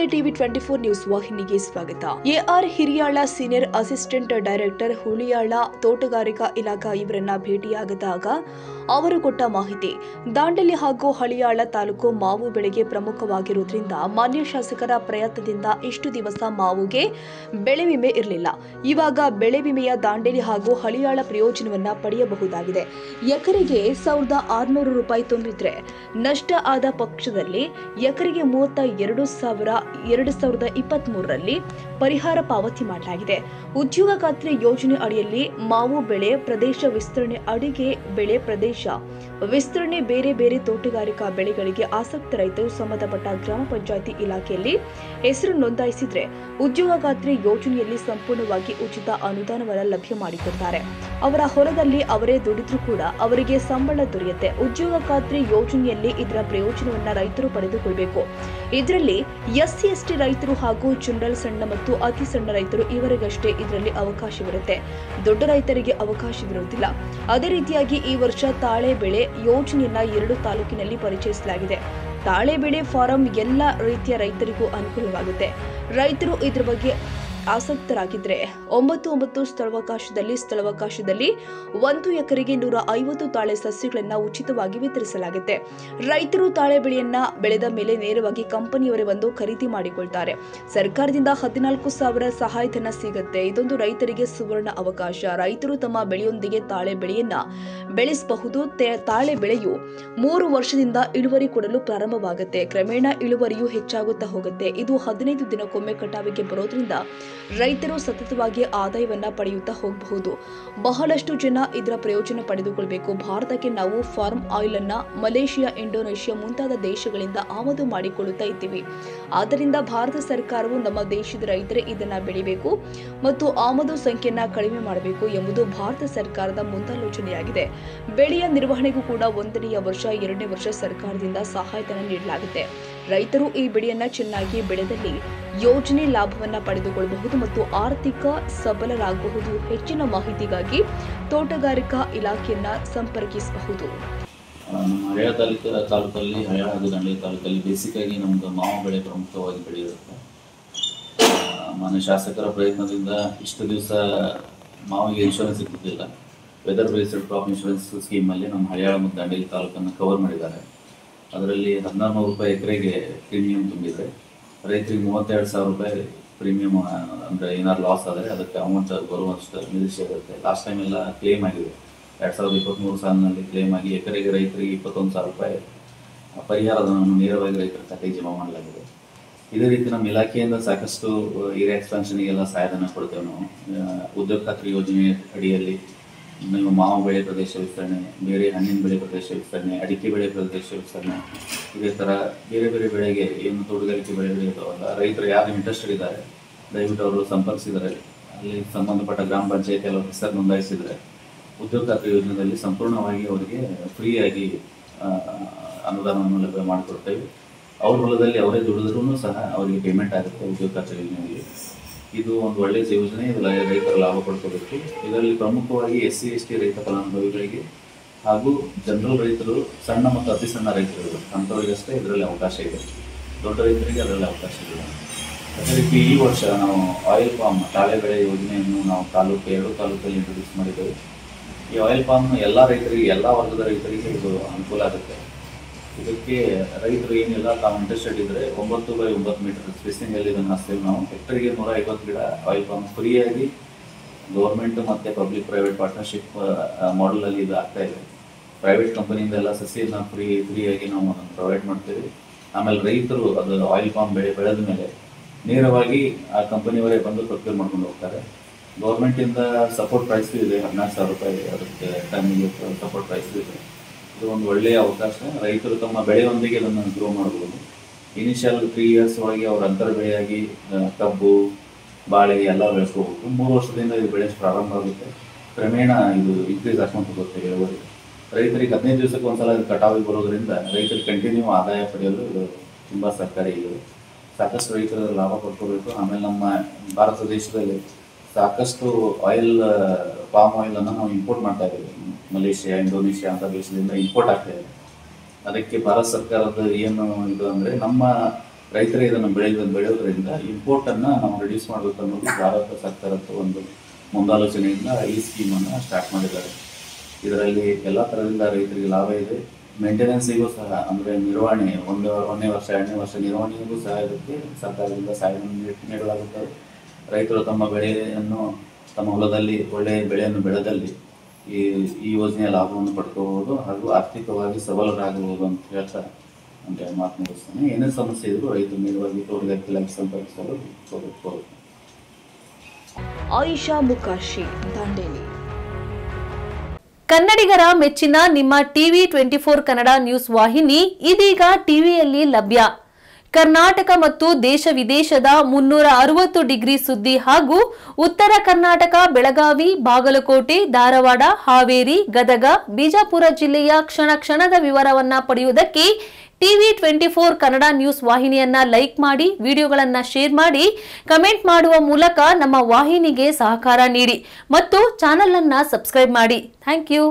ನಮಸ್ತೆ TV 24 news ವಾಹಿನಿಗೆ ಸ್ವಾಗತ. ಎಆರ್ ಹಿರಿಯಾಳ ಸೀನಿಯರ್ ಅಸಿಸ್ಟೆಂಟ್ ಡೈರೆಕ್ಟರ್ ಹುಳಿಯಾಳ ತೋಟಗಾರಿಕಾ ಇಲಾಖಾ ಇವರನ್ನ ಭೇಟಿಯಾಗದಾಗ ಅವರು ಕೊಟ್ಟ ಮಾಹಿತಿ, ದಾಂಡೇಲಿ ಹಾಗೂ ಹಳಿಯಾಳ ತಾಲೂಕು ಮಾವು ಬೆಳೆಗೆ ಪ್ರಮುಖವಾಗಿರುವುದರಿಂದ ಮಾನ್ಯ ಶಾಸಕರ ಪ್ರಯತ್ನದಿಂದ ಇಷ್ಟು ದಿವಸ ಮಾವುಗೆ ಬೆಳೆ ವಿಮೆ ಇರಲಿಲ್ಲ. ಇವಾಗ ಬೆಳೆ ವಿಮೆಯ ದಾಂಡೇಲಿ ಹಾಗೂ ಹಳಿಯಾಳ ಪ್ರಯೋಜನವನ್ನ ಪಡೆಯಬಹುದಾಗಿದೆ. ಎಕರೆಗೆ 1600 ರೂಪಾಯಿ ತುಂಬಿದ್ರೆ ನಷ್ಟ ಆದ ಪಕ್ಷದಲ್ಲಿ ಎಕರೆಗೆ 32,2023ರಲ್ಲಿ ಪರಿಹಾರ ಪಾವತಿ ಮಾಡಲಾಗಿದೆ. ಉದ್ಯೋಗ ಖಾತ್ರಿ ಯೋಜನೆ ಅಡಿಯಲ್ಲಿ ಮಾವು ಬೆಳೆ ಪ್ರದೇಶ ವಿಸ್ತರಣೆ, ಅಡಿಕೆ ಬೆಳೆ ಪ್ರದೇಶ ವಿಸ್ತರಣೆ, ಬೇರೆ ಬೇರೆ ತೋಟಗಾರಿಕಾ ಬೆಳೆಗಳಿಗೆ ಆಸಕ್ತ ರೈತರು ಸಂಬಂಧಪಟ್ಟ ಗ್ರಾಮ ಪಂಚಾಯಿತಿ ಇಲಾಖೆಯಲ್ಲಿ ಹೆಸರು ನೋಂದಾಯಿಸಿದ್ರೆ ಉದ್ಯೋಗ ಖಾತ್ರಿ ಯೋಜನೆಯಲ್ಲಿ ಸಂಪೂರ್ಣವಾಗಿ ಉಚಿತ ಅನುದಾನವನ್ನು ಲಭ್ಯ ಮಾಡಿಕೊಡ್ತಾರೆ. ಅವರ ಹೊಲದಲ್ಲಿ ಅವರೇ ದುಡಿದ್ರೂ ಕೂಡ ಅವರಿಗೆ ಸಂಬಳ ದೊರೆಯುತ್ತೆ. ಉದ್ಯೋಗ ಖಾತ್ರಿ ಯೋಜನೆಯಲ್ಲಿ ಇದರ ಪ್ರಯೋಜನವನ್ನ ರೈತರು ಪಡೆದುಕೊಳ್ಳಬೇಕು. ಇದರಲ್ಲಿ ಎಸ್ಸಿ ಎಸ್ಟಿ ರೈತರು ಹಾಗೂ ಜನರಲ್ ಸಣ್ಣ ಮತ್ತು ಅತಿ ಸಣ್ಣ ರೈತರು ಇವರಿಗಷ್ಟೇ ಇದರಲ್ಲಿ ಅವಕಾಶವಿರುತ್ತೆ. ದೊಡ್ಡ ರೈತರಿಗೆ ಅವಕಾಶವಿರುವುದಿಲ್ಲ. ಅದೇ ರೀತಿಯಾಗಿ ಈ ವರ್ಷ ತಾಳೆ ಬೆಳೆ ಯೋಜನೆಯನ್ನ 2 ತಾಲೂಕಿನಲ್ಲಿ ಪರಿಚಯಿಸಲಾಗಿದೆ. ತಾಳೆ ಬೆಳೆ ಫಾರಂ ಎಲ್ಲ ರೀತಿಯ ರೈತರಿಗೂ ಅನುಕೂಲವಾಗುತ್ತೆ. ರೈತರು ಇದರ ಬಗ್ಗೆ ಆಸಕ್ತರಾಗಿದ್ರೆ 9 ಸ್ಥಳಾವಕಾಶದಲ್ಲಿ 1 ಎಕರೆಗೆ 150 ತಾಳೆ ಸಸ್ಯಗಳನ್ನು ಉಚಿತವಾಗಿ ವಿತರಿಸಲಾಗುತ್ತೆ. ರೈತರು ತಾಳೆ ಬೆಳೆಯನ್ನ ಬೆಳೆದ ಮೇಲೆ ನೇರವಾಗಿ ಕಂಪನಿಯವರೇ ಬಂದು ಖರೀದಿ ಮಾಡಿಕೊಳ್ತಾರೆ. ಸರ್ಕಾರದಿಂದ 14,000 ಸಹಾಯಧನ ಸಿಗುತ್ತೆ. ಇದೊಂದು ರೈತರಿಗೆ ಸುವರ್ಣ ಅವಕಾಶ. ರೈತರು ತಮ್ಮ ಬೆಳೆಯೊಂದಿಗೆ ತಾಳೆ ಬೆಳೆಯನ್ನ ಬೆಳೆಸಬಹುದು. ತಾಳೆ ಬೆಳೆಯು 3 ವರ್ಷದಿಂದ ಇಳುವರಿ ಕೊಡಲು ಪ್ರಾರಂಭವಾಗುತ್ತೆ. ಕ್ರಮೇಣ ಇಳುವರಿಯು ಹೆಚ್ಚಾಗುತ್ತಾ ಹೋಗುತ್ತೆ. ಇದು 15 ದಿನಕ್ಕೊಮ್ಮೆ ಕಟಾವಿಗೆ ಬರೋದ್ರಿಂದ ರೈತರು ಸತತವಾಗಿ ಆದಾಯವನ್ನ ಪಡೆಯುತ್ತಾ ಹೋಗಬಹುದು. ಬಹಳಷ್ಟು ಜನ ಇದರ ಪ್ರಯೋಜನ ಪಡೆದುಕೊಳ್ಳಬೇಕು. ಭಾರತಕ್ಕೆ ನಾವು ಫಾರ್ಮ್ ಆಯಿಲ್ ಅನ್ನ ಮಲೇಷಿಯಾ, ಇಂಡೋನೇಷಿಯಾ ಮುಂತಾದ ದೇಶಗಳಿಂದ ಆಮದು ಮಾಡಿಕೊಳ್ಳುತ್ತಾ ಇದ್ದೀವಿ. ಆದ್ದರಿಂದ ಭಾರತ ಸರ್ಕಾರವು ನಮ್ಮ ದೇಶದ ರೈತರೇ ಇದನ್ನ ಬೆಳಿಬೇಕು ಮತ್ತು ಆಮದು ಸಂಖ್ಯೆಯನ್ನ ಕಡಿಮೆ ಮಾಡಬೇಕು ಎಂಬುದು ಭಾರತ ಸರ್ಕಾರದ ಮುಂದಾಲೋಚನೆಯಾಗಿದೆ. ಬೆಳೆಯ ನಿರ್ವಹಣೆಗೂ ಕೂಡ 1ನೇ ವರ್ಷ 2ನೇ ವರ್ಷ ಸರ್ಕಾರದಿಂದ ಸಹಾಯಧನ ನೀಡಲಾಗುತ್ತೆ. ರೈತರು ಈ ಬೆಳೆಯನ್ನ ಚೆನ್ನಾಗಿ ಬೆಳೆದಲ್ಲಿ ಯೋಜನೆ ಲಾಭವನ್ನ ಪಡೆದುಕೊಳ್ಳಬಹುದು ಮತ್ತು ಆರ್ಥಿಕ ಸಬಲರಾಗಬಹುದು. ಹೆಚ್ಚಿನ ಮಾಹಿತಿಗಾಗಿ ತೋಟಗಾರಿಕಾ ಇಲಾಖೆಯನ್ನ ಸಂಪರ್ಕಿಸಬಹುದು. ನಮ್ಮ ಹಳಿಯಾಳ ತಾಲೂಕಲ್ಲಿ ಹಳಿಯಾಳ ಹಾಗೂ ದಾಂಡೇಲಿ ತಾಲೂಕಲ್ಲಿ ಬೇಸಿಕ್ಕಾಗಿ ನಮ್ದು ಮಾವು ಬೆಳೆ ಪ್ರಮುಖವಾಗಿ ಬೆಳೆಯುತ್ತೆ. ಮಾನ್ಯ ಶಾಸಕರ ಪ್ರಯತ್ನದಿಂದ ಇಷ್ಟು ದಿವಸ ಮಾವಿಗೆ ಇನ್ಶೂರೆನ್ಸ್ ಇರ್ತಿದ್ದಿಲ್ಲ. ವೆದರ್ ಬೇಸ್ಡ್ ಕ್ರಾಪ್ ಇನ್ಶೂರೆನ್ಸ್ ಸ್ಕೀಮಲ್ಲಿ ನಮ್ಮ ಹಳಿಯಾಳ ಮತ್ತು ದಾಂಡೇಲಿ ತಾಲೂಕನ್ನು ಕವರ್ ಮಾಡಿದ್ದಾರೆ. ಅದರಲ್ಲಿ 1,600 ರೂಪಾಯಿ ಎಕರೆಗೆ ಪ್ರೀಮಿಯಂ ತುಂಬಿದೆ. ರೈತರಿಗೆ 32,000 ರೂಪಾಯಿ ಪ್ರೀಮಿಯಂ, ಅಂದರೆ ಏನಾದ್ರು ಲಾಸ್ ಆದರೆ ಅದಕ್ಕೆ ಅಮೌಂಟ್ ಬರುವಷ್ಟು ನಿರೀಕ್ಷೆ ಇರುತ್ತೆ. ಲಾಸ್ಟ್ ಟೈಮ್ ಎಲ್ಲ ಕ್ಲೇಮ್ ಆಗಿದೆ. 2023 ಸಾಲಿನಲ್ಲಿ ಕ್ಲೇಮ್ ಆಗಿ ಎಕರೆಗೆ ರೈತರಿಗೆ 21,000 ರೂಪಾಯಿ ಪರಿಹಾರಧನವನ್ನು ನೇರವಾಗಿ ರೈತರ ಖಾತೆಗೆ ಜಮಾ ಮಾಡಲಾಗಿದೆ. ಇದೇ ರೀತಿ ನಮ್ಮ ಇಲಾಖೆಯಿಂದ ಸಾಕಷ್ಟು ಏರಿಯಾ ಎಕ್ಸ್ಪಾನ್ಷನ್ಗೆಲ್ಲ ಸಹಾಯಧನ ಕೊಡ್ತೇವೆ ನಾವು. ಉದ್ಯೋಗ ಖಾತ್ರಿ ಯೋಜನೆ ಅಡಿಯಲ್ಲಿ ನೀವು ಮಾವು ಬೆಳೆ ಪ್ರದೇಶ ವಿಸ್ತರಣೆ, ಬೇರೆ ಹಣ್ಣಿನ ಬೆಳೆ ಪ್ರದೇಶ ವಿಸ್ತರಣೆ, ಅಡಿಕೆ ಬೆಳೆ ಪ್ರದೇಶ ವಿಸ್ತರಣೆ, ಇದೇ ಥರ ಬೇರೆ ಬೇರೆ ಬೆಳೆಗೆ ಏನು ತೋಟಗಾರಿಕೆ ಬೆಳೆ ಬೆಳೆಯುತ್ತವಲ್ಲ, ರೈತರು ಯಾರು ಇಂಟ್ರೆಸ್ಟೆಡ್ ಇದ್ದಾರೆ ದಯವಿಟ್ಟು ಅವರು ಸಂಪರ್ಕಿಸಿದರೆ ಅಲ್ಲಿ ಸಂಬಂಧಪಟ್ಟ ಗ್ರಾಮ ಪಂಚಾಯತಿ ಎಲ್ಲ ಹೆಸರು ನೋಂದಾಯಿಸಿದರೆ ಉದ್ಯೋಗ ಖಾತ್ರಿ ಯೋಜನೆಯಲ್ಲಿ ಸಂಪೂರ್ಣವಾಗಿ ಅವರಿಗೆ ಫ್ರೀಯಾಗಿ ಅನುದಾನವನ್ನು ಲಭ್ಯ ಮಾಡಿಕೊಡ್ತೇವೆ. ಅವ್ರ ಹೊಲದಲ್ಲಿ ಅವರೇ ದುಡಿದ್ರೂ ಸಹ ಅವರಿಗೆ ಪೇಮೆಂಟ್ ಆಗುತ್ತೆ ಉದ್ಯೋಗ ಖಾತ್ರಿ ಯೋಜನೆಯಲ್ಲಿ. ಇದು ಒಂದು ಒಳ್ಳೆಯ ಯೋಜನೆ. ಇದು ರೈತರ ಲಾಭ ಪಡ್ಕೋಬೇಕು. ಇದರಲ್ಲಿ ಪ್ರಮುಖವಾಗಿ SC ST ರೈತ ಫಲಾನುಭವಿಗಳಿಗೆ ಹಾಗೂ ಜನರಲ್ ರೈತರು, ಸಣ್ಣ ಮತ್ತು ಅತಿ ಸಣ್ಣ ರೈತರು ಅಂಥವರಿಗಷ್ಟೇ ಇದರಲ್ಲಿ ಅವಕಾಶ ಇದೆ. ದೊಡ್ಡ ರೈತರಿಗೆ ಅದರಲ್ಲಿ ಅವಕಾಶ ಇಲ್ಲ. ಅದೇ ರೀತಿ ಈ ವರ್ಷ ನಾವು ಆಯಿಲ್ ಪಾಮ್ ತಾಳೆ ಬೆಳೆ ಯೋಜನೆಯನ್ನು ನಾವು 2 ತಾಲೂಕಲ್ಲಿ ಇಂಟ್ರೊಡ್ಯೂಸ್ ಮಾಡಿದ್ದೇವೆ. ಈ ಆಯಿಲ್ ಪಾಮ್ ಎಲ್ಲ ರೈತರಿಗೆ, ಎಲ್ಲ ವರ್ಗದ ರೈತರಿಗೆ ಇದು ಅನುಕೂಲ ಆಗುತ್ತೆ. ಇದಕ್ಕೆ ರೈತರು ಏನಿಲ್ಲ, ತಾವು ಇಂಟ್ರೆಸ್ಟೆಡ್ ಇದ್ದರೆ 9 by 9 ಮೀಟರ್ ಸ್ಪೇಸಿಂಗಲ್ಲಿ ಇದನ್ನು ಹಾಕ್ತೇವೆ ನಾವು. ಹೆಕ್ಟರ್ಗೆ 150 ಗಿಡ ಆಯಿಲ್ ಪಾಮ್ ಫ್ರೀಯಾಗಿ ಗೌರ್ಮೆಂಟ್ ಮತ್ತು ಪಬ್ಲಿಕ್ ಪ್ರೈವೇಟ್ ಪಾರ್ಟ್ನರ್ಶಿಪ್ ಮಾಡಲಲ್ಲಿ ಇದು ಆಗ್ತಾ ಇದೆ. ಪ್ರೈವೇಟ್ ಕಂಪನಿಯಿಂದ ಎಲ್ಲ ಸಸಿಯನ್ನು ಫ್ರೀಯಾಗಿ ನಾವು ಪ್ರೊವೈಡ್ ಮಾಡ್ತೇವೆ. ಆಮೇಲೆ ರೈತರು ಅದು ಆಯಿಲ್ ಪಾಮ್ ಬೆಳೆದ ಮೇಲೆ ನೇರವಾಗಿ ಆ ಕಂಪನಿಯವರೇ ಬಂದು ಪ್ರೊಕ್ಯೂರ್ ಮಾಡ್ಕೊಂಡು ಹೋಗ್ತಾರೆ. ಗೌರ್ಮೆಂಟಿಂದ ಸಪೋರ್ಟ್ ಪ್ರೈಸು ಇದೆ, 14,000 ರೂಪಾಯಿ ಅದಕ್ಕೆ ಟನ್ನಿಗೆ ಸಪೋರ್ಟ್ ಪ್ರೈಸು ಇದೆ. ಇದು ಒಂದು ಒಳ್ಳೆಯ ಅವಕಾಶ. ರೈತರು ತಮ್ಮ ಬೆಳೆಯೊಂದಿಗೆ ಇದನ್ನು ಗ್ರೋ ಮಾಡ್ಬೋದು. ಇನಿಷಿಯಲ್ 3 ಇಯರ್ಸ್ ಒಳಗೆ ಅವ್ರ ಅಂತರ ಬೆಳೆಯಾಗಿ ಕಬ್ಬು, ಬಾಳೆ ಎಲ್ಲ ಬೆಳೆಸ್ಕೋಬೇಕು. 3 ವರ್ಷದಿಂದ ಇದು ಬೆಳೆ ಪ್ರಾರಂಭ ಆಗುತ್ತೆ. ಕ್ರಮೇಣ ಇದು ಇನ್ಕ್ರೀಸ್ ಆಗ್ಕೊಂಡು ಹೋಗುತ್ತೆ ಇಳುವರಿ. ರೈತರಿಗೆ 15 ದಿವಸಕ್ಕೆ ಒಂದ್ಸಲ ಇದು ಕಟಾವಿಗೆ ಬರೋದ್ರಿಂದ ರೈತರಿಗೆ ಕಂಟಿನ್ಯೂ ಆದಾಯ ಪಡೆಯಲು ಇದು ತುಂಬ ಸಹಕಾರಿ ಇದೆ. ಸಾಕಷ್ಟು ರೈತರ ಲಾಭ ಪಡ್ಕೋಬೇಕು. ಆಮೇಲೆ ನಮ್ಮ ಭಾರತ ದೇಶದಲ್ಲಿ ಸಾಕಷ್ಟು ಪಾಮ್ ಆಯಿಲನ್ನು ನಾವು ಇಂಪೋರ್ಟ್ ಮಾಡ್ತಾ ಇದ್ದೀವಿ. ಮಲೇಷಿಯಾ, ಇಂಡೋನೇಷಿಯಾ ಅಂತ ದೇಶದಿಂದ ಇಂಪೋರ್ಟ್ ಆಗ್ತಾ ಇದೆ. ಅದಕ್ಕೆ ಭಾರತ ಸರ್ಕಾರದ ಏನು ಇದು ಅಂದರೆ ನಮ್ಮ ರೈತರೇ ಇದನ್ನು ಬೆಳೆಯೋದ್ರಿಂದ ಇಂಪೋರ್ಟನ್ನು ನಾವು ರಿಡ್ಯೂಸ್ ಮಾಡಬೇಕು ಅನ್ನೋದು ಭಾರತ ಸರ್ಕಾರದ ಒಂದು ಮುಂದಾಲೋಚನೆಯಿಂದ ಈ ಸ್ಕೀಮನ್ನು ಸ್ಟಾರ್ಟ್ ಮಾಡಿದ್ದಾರೆ. ಇದರಲ್ಲಿ ಎಲ್ಲ ಥರದಿಂದ ರೈತರಿಗೆ ಲಾಭ ಇದೆ. ಮೇಂಟೆನೆನ್ಸಿಗೂ ಸಹ ಅಂದರೆ ನಿರ್ವಹಣೆ ಒಂದನೇ ವರ್ಷ 2ನೇ ವರ್ಷ ನಿರ್ವಹಣೆಗೂ ಸಹ ಇದಕ್ಕೆ ಸರ್ಕಾರದಿಂದ ಸಹಾಯ ನೀಡಲಾಗುತ್ತದೆ. ರೈತರು ತಮ್ಮ ಬೆಳೆಯನ್ನು ತಮ್ಮ ಹೊಲದಲ್ಲಿ ಒಳ್ಳೆಯ ಬೆಳೆಯನ್ನು ಬೆಳೆದಲ್ಲಿ ಈ ಯೋಜನೆಯ ಲಾಭವನ್ನು ಪಡ್ಕೋಬಹುದು ಹಾಗೂ ಆರ್ಥಿಕವಾಗಿ ಸಬಲರಾಗಬಹುದು ಅಂತ ಹೇಳ್ತಾ ಅಂತ ಮಾತು ಮುಗಿಸ್ತೇನೆ. ಏನೇ ಸಮಸ್ಯೆ ಇದ್ರೂ ರೈತರು ನೇರವಾಗಿ ತೋಟಗಾರಿಕೆ ಇಲಾಖೆ ಸಂಪರ್ಕಿಸಲು ಕೋರುತ್ತೇನೆ. ಆಯಿಷಾ ಮುಕಾಶಿ, ದಾಂಡೇಲಿ. ಕನ್ನಡಿಗರ ಮೆಚ್ಚಿನ ನಿಮ್ಮ ಟಿವಿ 24 ಕನ್ನಡ ನ್ಯೂಸ್ ವಾಹಿನಿ ಇದೀಗ ಟಿವಿಯಲ್ಲಿ ಲಭ್ಯ. ಕರ್ನಾಟಕ ಮತ್ತು ದೇಶ ವಿದೇಶದ 360 ಡಿಗ್ರಿ ಸುದ್ದಿ ಹಾಗೂ ಉತ್ತರ ಕರ್ನಾಟಕ, ಬೆಳಗಾವಿ, ಬಾಗಲಕೋಟೆ, ಧಾರವಾಡ, ಹಾವೇರಿ, ಗದಗ, ಬಿಜಾಪುರ ಜಿಲ್ಲೆಯ ಕ್ಷಣ ಕ್ಷಣದ ವಿವರವನ್ನ ಪಡೆಯುವುದಕ್ಕೆ ಟಿವಿ 24 ಕನ್ನಡ ನ್ಯೂಸ್ ವಾಹಿನಿಯನ್ನ ಲೈಕ್ ಮಾಡಿ, ವಿಡಿಯೋಗಳನ್ನ ಶೇರ್ ಮಾಡಿ, ಕಮೆಂಟ್ ಮಾಡುವ ಮೂಲಕ ನಮ್ಮ ವಾಹಿನಿಗೆ ಸಹಕಾರ ನೀಡಿ ಮತ್ತು ಚಾನೆಲ್ ಅನ್ನ ಸಬ್ಸ್ಕ್ರೈಬ್ ಮಾಡಿ. Thank you.